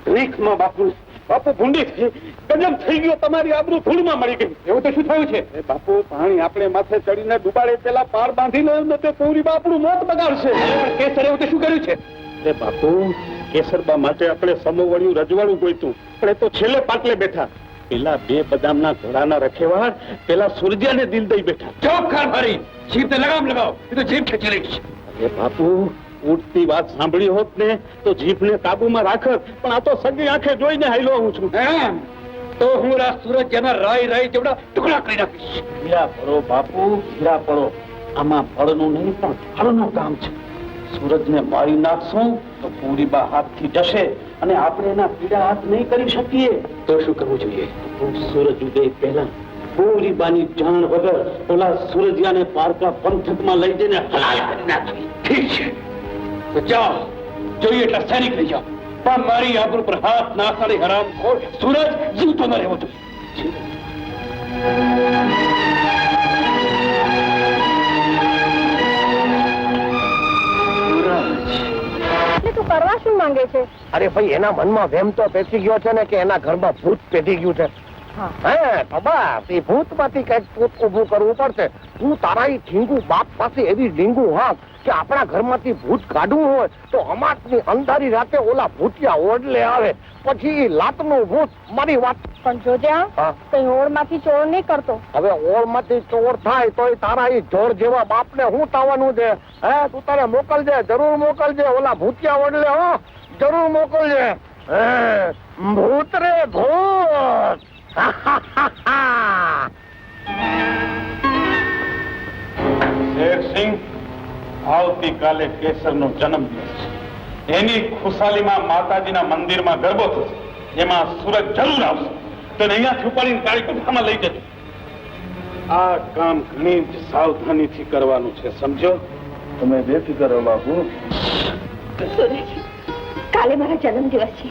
ભીખમાં બાપુ ભૂંડી થઈ ગજબ થઈ ગયો. તમારી આબરૂ ધૂળમાં મળી ગઈ. એવું તો શું થયું છે? બાપુ પાણી આપણે માથે ચડીને ડુબાડે પેલા પાર બાંધી લો તો પૂરી આપણું મોત બગાડશે. કેસર એવું તો શું કર્યું છે? બાપુ કેસરબા માટે આપણે સમોવણ્યું રજવાડું ગોઈતું, પણ એ તો છેલ્લે પાટલે બેઠા. પેલા 2 બદામના ઘોડાના રખેવાળ પેલા સુરજિયાને દિલ દઈ બેઠા. ચોખ્ખા ભરી જીભને લગામ લગાવો, એ તો જીભ ખેંચી રહી છે. અરે બાપુ ઉડતી વાત સાંભળી હોત ને તો જીભને કાબુમાં રાખત, પણ આ તો સગી આંખે જોઈને હાલ્યો હું છું. તો હું સુરજિયાના રાય રાય જેવડા ટુકડા કરી નાખીશ. હીરા પડો બાપુ, હીરા પડો. આમાં ફળનું નહીં પણ ફળનું કામ છે. સૂરજને મારી નાખશું તો પૂરીબા હાથથી જશે અને આપણે એના પીડા હાથ નહીં કરી શકીએ. તો શું કરવું જોઈએ? સૂરજ ઉદય પહેલા પૂરીબાની જાણ વગર ઓલા સુરજિયાને પારકા પંથકમાં લઈ જઈને હલાલ કરી નાખવી. ઠીક છે, તો જાઓ, જોઈએ એટલા સૈનિક લઈ જાઓ, પણ મારી આબરૂ પર હાથ નાખવાની હરામ ખોર સૂરજ જીવતો ન રહેવો જોઈએ. તું કરવા શું માંગે છે? અરે ભાઈ, એના મનમાં વેમ તો પેસી ગયો છે ને કે એના ઘરમાં ભૂત પેટી ગયું છે. ભૂત માંથી કઈક ભૂત ઉભું કરવું પડશે. તું તારા ઠીંગુ બાપ પાસે એવી ડીંગુ હા કે આપણા ઘરમાંથી ભૂત કાઢવું હોય તો અમાસની અંધારી રાતે ઓલા ભૂતિયા ઓડલે આવે, પછી લાતનું ભૂત. મારી વાત પણ જોજે, કઈ ઓળ માંથી ચોર નહીં કરતો. હવે ઓળ માંથી ચોર થાય તો તારા ઢોર જેવા બાપ ને શું થવાનું છે? તું તારે મોકલજે, જરૂર મોકલજે ઓલા ભૂતિયા ઓડલે. જરૂર મોકલજે. ભૂત રે ભૂત. શેરસિંહ, આવતીકાલે કેસરનો જન્મદિવસ છે. એની ખુશાલીમાં માતાજીના મંદિરમાં ગરબો થશે. એમાં સૂરજ જરૂર આવશે. તો અહીંયાથી ઉપાડીને કાળી કુંભામાં લઈ જજો. આ કામ ઘણી જ સાવધાનીથી કરવાનું છે, સમજો? તમે બેફિકર રહો બાપુ. સૂરજ, કાલે મારા જન્મદિવસ છે.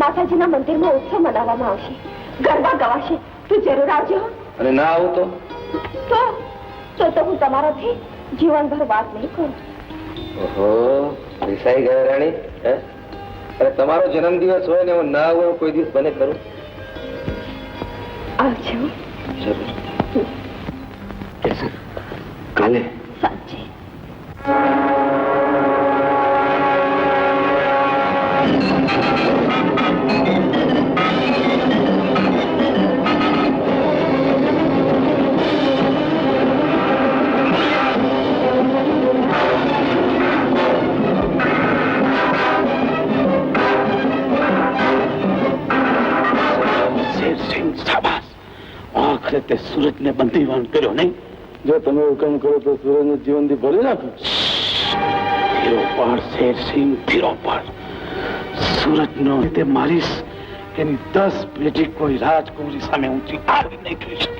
માતાજીના મંદિરમાં ઉત્સવ મનાવવામાં આવશે, ગરબા ગવાશે. તું જરૂર આવજો. અને ના આવું તો હું તમારાથી જીવનભર વાત નહીં કરું. ઓહો, વિસાઈ ગયા રાણી. અરે તમારો જન્મદિવસ હોય ને હું ના આવું કોઈ દિવસ બને કરું. આવજો. કાલે સાંજે. તે સૂરજને બંધીવાન કર્યો નહીં? જો તમે હુકમ કરો તો સૂરજને જીવનથી ભરી નાખો. ફીરો પાડ શેરસિંહ, ફીરો પાડ. સૂરજનો તે મારીશ, એની 10 પેઢી કોઈ રાજકુમારી સામે ઊંચી આવી નહીં થઈ શકે.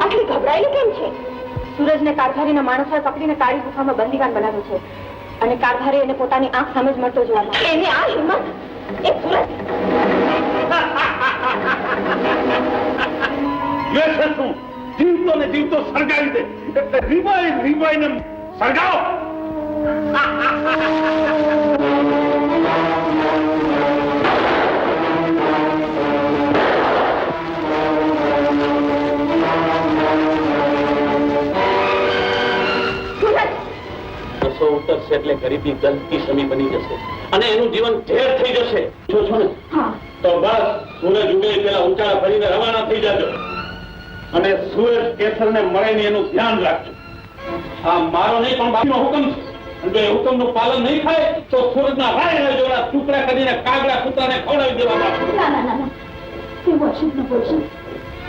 આટલી ઘબરાયેલી કેમ છે? સૂરજને કારભારીના માણસોએ પકડીને કાળી ગુફામાં બંદીવાન બનાવ્યો છે અને કારભારી એને પોતાની આંખ સામે જ મળતો જોવા મળે. એની આ હિંમત! એ સૂરજ જીવતો ને જીવતો સળગાવી દે. એટલે રીબાઈને સળગાવો. ઉતરશે એટલે ગરીબી ગલતી સમી બની જશે અને એનું જીવન ઝેર થઈ જશે. જો છો ને તો બસ સૂરજ ઉગે પેલા ઊંચાણા ફરીને રવાના થઈ જજો અને સૂરજ કેસરને મળે ને એનું ધ્યાન રાખજો. આ મારો નહીં પણ બાપુનો હુકમ છે. અને જો એ હુકમનું પાલન નહીં થાય તો સૂરજના રાય જોડા ટુકડા કરીને કાગડા કૂતરાને ખવડાવી દેવા બાપુ. ના, એવું અશુભ ન બોલશો.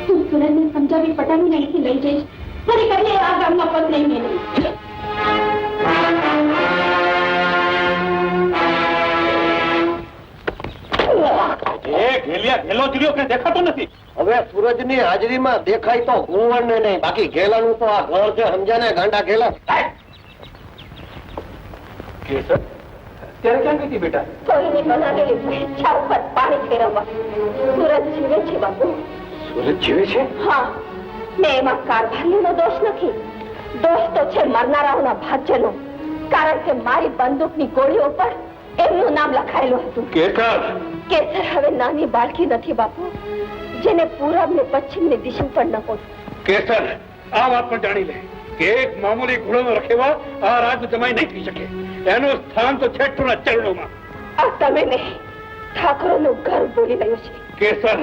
તું સૂરજને સમજાવી પટાવીને અહીંથી લઈ જઈશ અને કહીએ આ ગામમાં પગ નહીં મેળવી. દેખાતો નથી. હવે સૂરજની હાજરીમાં દેખાય તો ગુંવણ ને નહીં, બાકી ઘેલાનું તો આ ઘર છે. સમજ્યા ને ગાંડા ઘેલા? ત્યારે ક્યાં ગઈ બેટા? સોરીની બનાવેલી ભેંસા ઉપર પાણી ફેરવવા. સૂરજ જીવે છે બાપુ. સૂરજ જીવે છે? હા, મેં એમાં કારભારીનો દોષ નથી. દોષ તો છે મરનારાઓના ભાગ્યનો. કારણ કે મારી બંદૂકની ગોળીઓ પર એમનું નામ લખાયેલું હતું. કેસર હવે નાની બાળકી નથી બાપુ, જેને પૂરબ ને પશ્ચિમ ની દિશા પણ ન હોતું. કેસર, આ વાત પણ જાણી લે કે એક મામૂલી ઘોડોનો રખેવા આ રાજ જમાઈ નહીં થઈ શકે. એનું સ્થાન તો છેટુના ચરણોમાં. આ તમે નહીં, ઠાકોરનું ઘર બોલી રહ્યું છે. કેસર,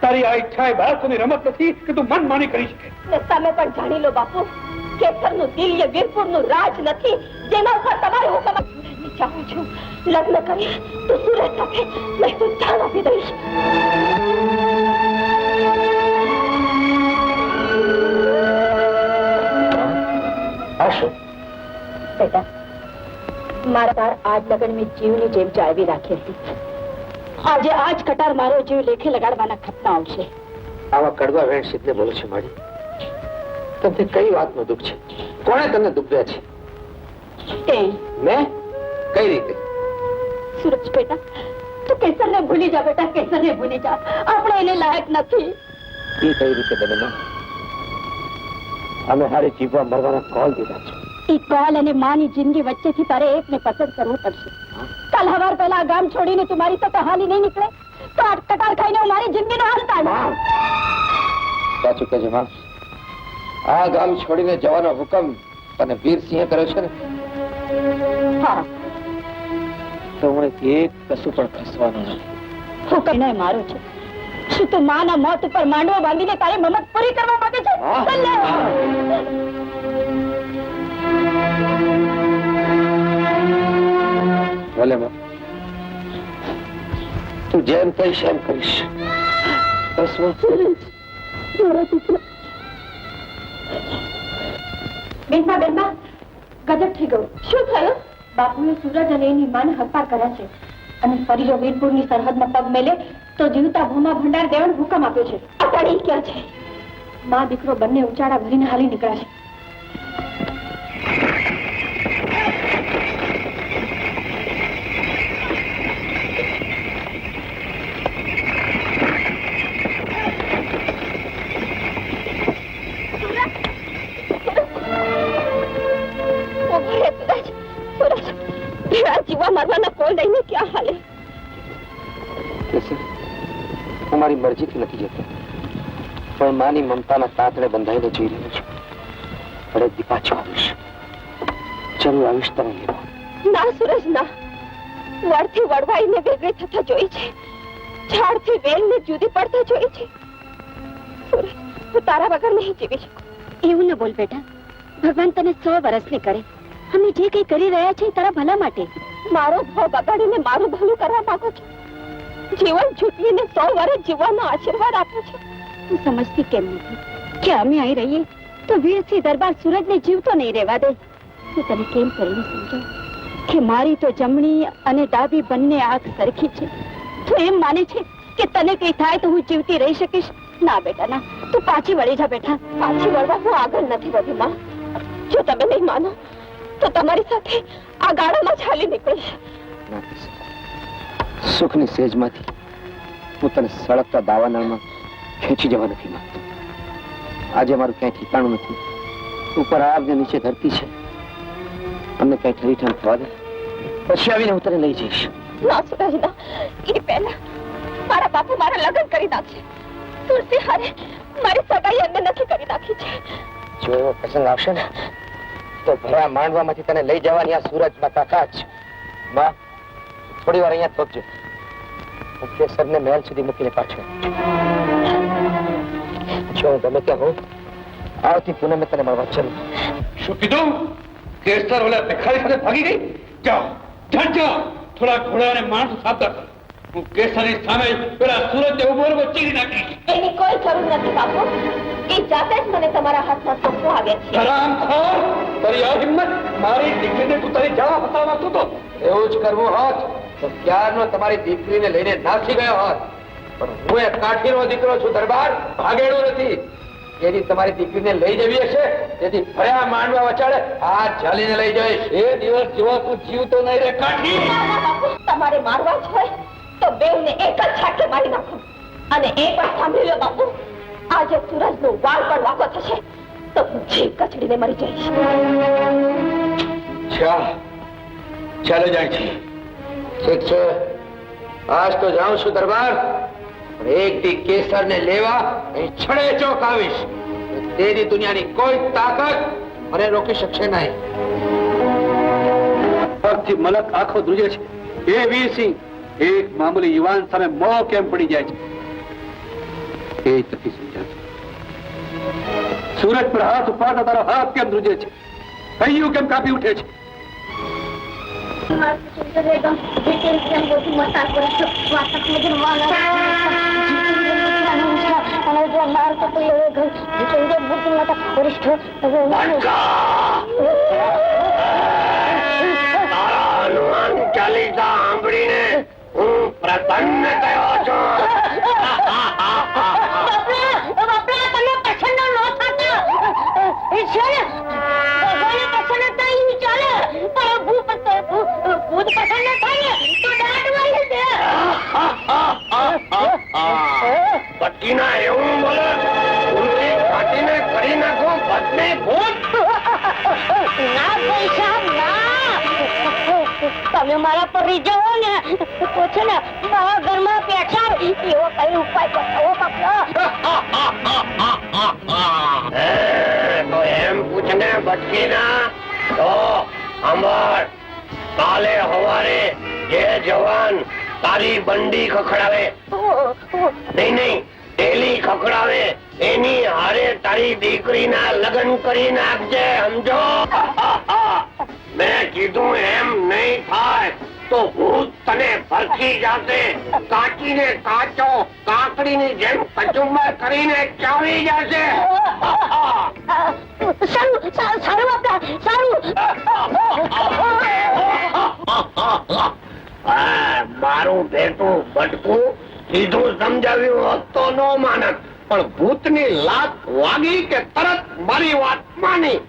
તારી આ ઈચ્છા એ બાળકોની રમત નથી કે તું મન માની કરી શકે. ને તમે પણ જાણી લો બાપુ, કેસરનું દિલ એ વીરપુરનું રાજ નથી જેના ઉપર તમારે હુકમ. ચાહું છું લગ્ન કરી તું સુરત સાથે નહીં તો જાન આપી દઈશ. બેટા, મારા તાર આજ લગ્ન મેં જીવની જેમ જાળવી રાખી હતી. આજે આજ કટાર મારો જીવ લેખે લગાડવાના ખપના આવશે. આવા કડવા વેણ શીતને બોલો છે મારી. તમને કઈ વાતનું દુઃખ છે? કોણે તમને દુઃખ છે? તે મેં? કઈ રીતે? સુરજ બેટા, તું કેસરને ભૂલી જા બેટા, કેસરને ભૂલી જા. આપણે એને લાયક નથી. એ કઈ રીતે બને માં? અમે હારે જીવવા મરવાના કોલ દીધા છે. ઈ કોલ અને માની જિંદગી વચ્ચેથી તારે એકને પસંદ કરવું પડશે. કાલ હવાર પહેલા આ ગામ છોડીને તું મારી સાથે હાલી નહીં નીકળે તો આ કટાર ખાઈને હું મારી જિંદગીનો હાલ તાણ. સાચું કહેજે માં, આ ગામ છોડીને જવાનો હુકમ તને વીરસિંહે કર્યો છે ને? હા, તો હું એક કશું પણ ખસવાનો નથી. હુકમ નહીં મારો છે. શું તું માના મોત ઉપર માંડવો બાંધીને તારી મમત પૂરી કરવા માંગે છે? ભલે માં, તું જેમ કહીશ એમ કરીશ. બસ બેનબા, બેનબા, ગજબ થઈ ગયું. શું થયું? બાપુએ સૂરજ અને એની માને હકાર કર્યા છે અને ફરી જો વીરપુરની સરહદમાં પગ મેલે તો જીવતા ભૂમા ભંડાર દેવાનો હુકમ આપ્યો છે. અટાડી ક્યાં છે? માં દીકરો બંને ઉચાડા ભરીને હાલી નીકળ્યા છે. જીવા મારવાના કોલ લઈને ક્યાં હાલે? અમારી મરજીથી નથી જતો, પણ માની મમતાના તાતડે બંધાઈને જઈ રહ્યો છું. પડે દી પાછો આવીશ, જરૂર આવીશ તને લેવા. ના સુરજ ના, વળથી વળવાઈને વેગળી થતા જોઈ છે, ઝાડથી વેલને જુદી પડતા જોઈ છે. સુરજ, હું તારા વગર નહીં જીવી શકું. એવું ન બોલ બેટા, ભગવાન તને 100 વર્ષની કરે. અમે જે કઈ કરી રહ્યા છીએ તારા ભલા માટે. મારો ભાવ બગાડીને મારું ભલું કરવા માંગો છો? જીવન છૂટવીને 100 વર્ષ જીવવાનો આશીર્વાદ આપો છો. હું સમજતી કેમ નથી કે અમે અહીં રહીએ તો વીરસિંહ દરબાર સુરજને જીવતો નહીં રહેવા દે. હું તને કેમ કરીને સમજાવું કે મારી તો જમણી અને ડાબી બંને આંખ સરખી છે. તું એમ માને છે કે તને કઈ થાય તો હું જીવતી રહી શકીશ? ના બેટા ના, તું પાછી વળી જા બેટા. પાછી વળવા હું આગળ નથી વધી માં. જો તમે નહીં માનો તો તમારી સાથે આ ગાડામાં ચાલી નીકળીશ. સુખની સેજમાંથી હું તને સળગતા દાવાનળમાં ખેંચી જવા નથી માંગતો. આજે મારું ક્યાંય ઠીકાણું નથી. ઉપર આગ ને નીચે ધરતી છે. અમને કઈ ઠરીઠાણ થવા દે, પછી આવીને હું તને લઈ જઈશ. ના સુરજ ના, એ પહેલા મારા બાપુ મારા લગ્ન કરી નાખશે. તુલસી હારે મારી સગાઈ એમને નથી કરી નાખી છે. જો એવો પ્રસંગ આવશે ને તો ભયા માંડવામાંથી તને લઈ જવાની આ સૂરજમાં તાકાત છે. માં, થોડી વાર અહીંયા થોકજો. હું કેસરને મહેલ સુધી મૂકીને પાછો. જો હું ગમે ત્યાં હોઉં, આવતી પૂનમે તને મળવા ચાલું. શું કીધું? કેસર ઓલા ભિખારી સાથે ભાગી ગઈ? જાઓ, જાઓ, થોડા ઘોડા અને માણસો સાબદા કરો. હું કેસરની સામે પેલા સુરજને ઉભો ઉભો ચીરી નાખીશ. એની કોઈ જરૂર નથી બાપુ. એ જાતે જ મને તમારા હાથમાં સોંપવો આવે છે. હરામખોર! તારી આ હિંમત! મારી દીકરીને તું તારી જાવા બતાવવા માંગતો હતો. એવું જ કરવું હોત તો ક્યારનો તમારી દીકરીને લઈને નાસી ગયો હોત. પણ હું એક કાઠીનો દીકરો છું દરબાર, ભાગેડું નથી. જેથી તમારી દીકરીને લઈ જવી હશે તેથી ભયા માંડવા વચાડે હાથ ઝાલીને લઈ જઈશ. એ દિવસ જેવા તું જીવતો નહીં રે કાઠી. ના ના બાપુ, તમારે મારવા જ હોય તો બેઉને એક જ છાકે મારી નાખો. અને એ પણ સાંભળી લો બાપુ, આજે સૂરજનો વાળ પણ વાંકો થશે તો જીવ કચડીને મરી જઈશ. ચાલો જાણছি. ઠીક છે, આજ તો જાઉં છું દરબાર. એક દી કેસર ને લેવા અહીં છડે ચોક આવીશ. તેની દુનિયાની કોઈ તાકાત મને રોકી શકશે નહીં. પગથી મલક આંખો ધ્રુજે છે. એ વીરસિંહ એક મામૂલી યુવાન સામે મોહ કેમ પડી જાય છે એ નથી સમજાતું. સુરજ પર હાથ ઉપાડતા તારો હાથ કેમ ધ્રુજે છે? કૈયું કેમ કાપી ઉઠે છે? ચાલીસા સાંભળીને હું પ્રસન્ન થયો છું. પટ્ટીના એવું બોલે ઉલટી કાઢીને કરી નાખો પત્ની ભૂત. ના પૈસા ના, તમે મારા પર રીઝવો ને તો છે ને મારા ઘરમાં બેઠા એવો કઈ ઉપાય બતાવો બાપા. તો એમ પૂછને બટકીના તો સાંભળ. કાલે સવારે જે જવાન તારી બંડી ખખડાવે નહીં ડેલી ખખડાવે એની હારે તારી દીકરીના લગ્ન કરી નાખજે, સમજો? મેં કીધું એમ નહીં થાય તો ભૂત તને ભરખી જશે. કાચીને કાચો કાકડીની જેમ કચુંબર કરીને ચાવી જશે. સારું સારું બાપા સારું. મારું ભેટું બટકું સીધું સમજાવ્યું હોત તો નો માનત, પણ ભૂતની લાત વાગી કે તરત મારી વાત માની.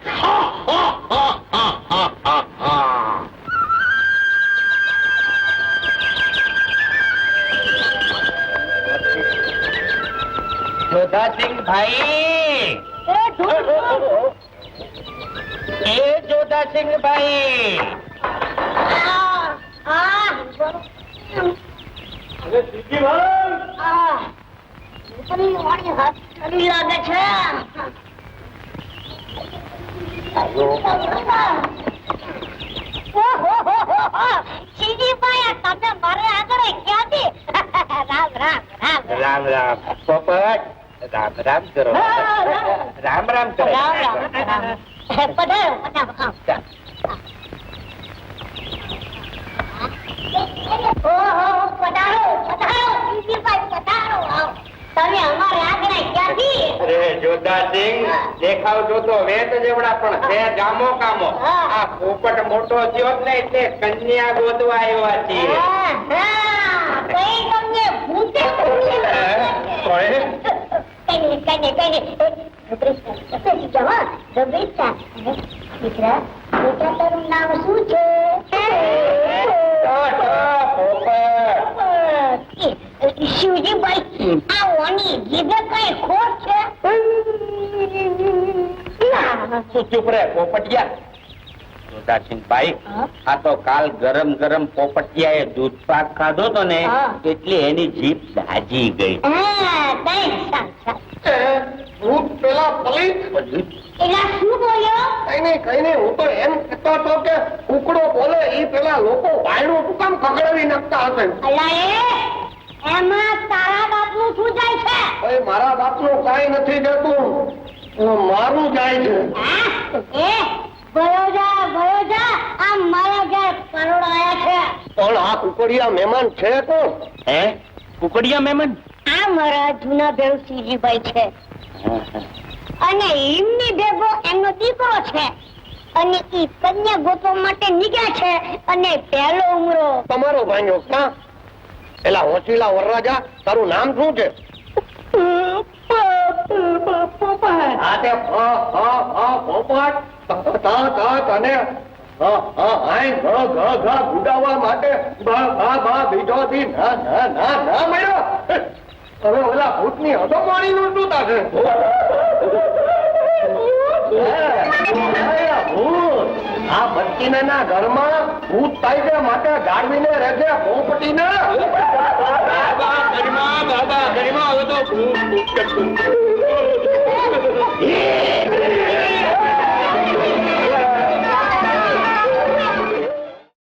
જોધાસિંહ ભાઈ, એ જોધાસિંહ ભાઈ, લાગે છે. સીજીભાઈ તમે મારે આગળ ક્યાંથી? રામ રામ રામ રામ રામ પોપટ. રામ રામ કરો. રામ રામ કરો. રામ રામ. પધારો પધારો. ઓહો પધારો પધારો સીજીભાઈ પધારો. તમે અમારે આગળ ક્યાંથી? અરે જોધાસિંહ, દેખાવ જોતો વેત જેવડા પણ છે જામો કામો. આ પોપટ મોટો થયો જ ને એટલે કન્યા ગોતવા આવ્યા છીએ. કઈ તમને ભૂતે તારું નામ શું છે? શિવજીભાઈ, આ ઓની જીભે કઈ ખોટ છે? શું ચૂપ રે પોપટિયા? જોધાસિંહભાઈ, આ તો કાલ ગરમ ગરમ પોપટિયાએ દૂધ પાક ખાધો તો ને એટલે એની જીભ દાજી ગઈ. ભૂત પેલા પલિત એલા શું બોલ્યો? કઈ નહીં હું તો એમ કહેતો હતો કે કુકડો બોલે ઈ પેલા લોકો વાયડું શું કામ ખગડાવી નાખતા હશે? એમાં તારા બાપનું શું જાય છે? ભાઈ મારા બાપનું કાંઈ નથી જતું, મારું જાય છે. ભયો જા આ મારા ઘરે પરોળ આયા છે. પણ આ કુકડિયા મહેમાન છે કોણ? હે કુકડિયા મહેમાન? આ મારા જૂના ભેવ સીજીભાઈ છે અને એમની ભેગો એમનો દીકરો છે અને ઈ કન્યા ગોતવા માટે નીકળ્યા છે અને પહેલો ઉમરો તમારો ભાઈઓ ક્યાં? એલા હોચીલા વરરાજા, તારું નામ શું છે? હા તે પોપટ તને ગુડાવવા માટે બીજો દી ના મળ્યો. હવે ઓલા ભૂતની હદોમાણીનું શું થશે? ભૂત આ બચ્ચીના ઘરમાં ભૂત થાય છે માટે જાળવીને રહેશે પોપટીને. દાદા ગરિમા હવે તો ભૂત કરતું